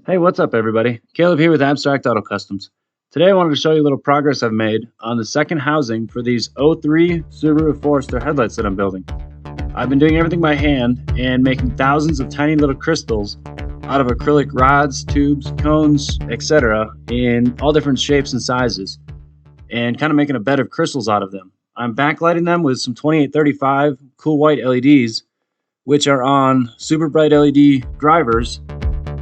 Hey, what's up, everybody? Caleb here with Abstract Auto Customs. Today I wanted to show you a little progress I've made on the second housing for these '03 Subaru Forester headlights that I'm building. I've been doing everything by hand and making thousands of tiny little crystals out of acrylic rods, tubes, cones, etc. in all different shapes and sizes, and kind of making a bed of crystals out of them. I'm backlighting them with some 2835 cool white LEDs, which are on super bright LED drivers,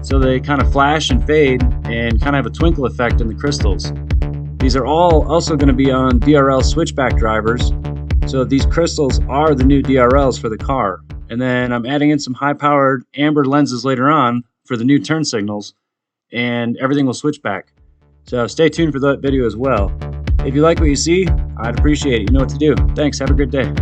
so they kind of flash and fade and kind of have a twinkle effect in the crystals. These are all also going to be on DRL switchback drivers, so these crystals are the new DRLs for the car. And then I'm adding in some high-powered amber lenses later on for the new turn signals, and everything will switch back. So stay tuned for that video as well. If you like what you see, I'd appreciate it. You know what to do. Thanks. Have a great day.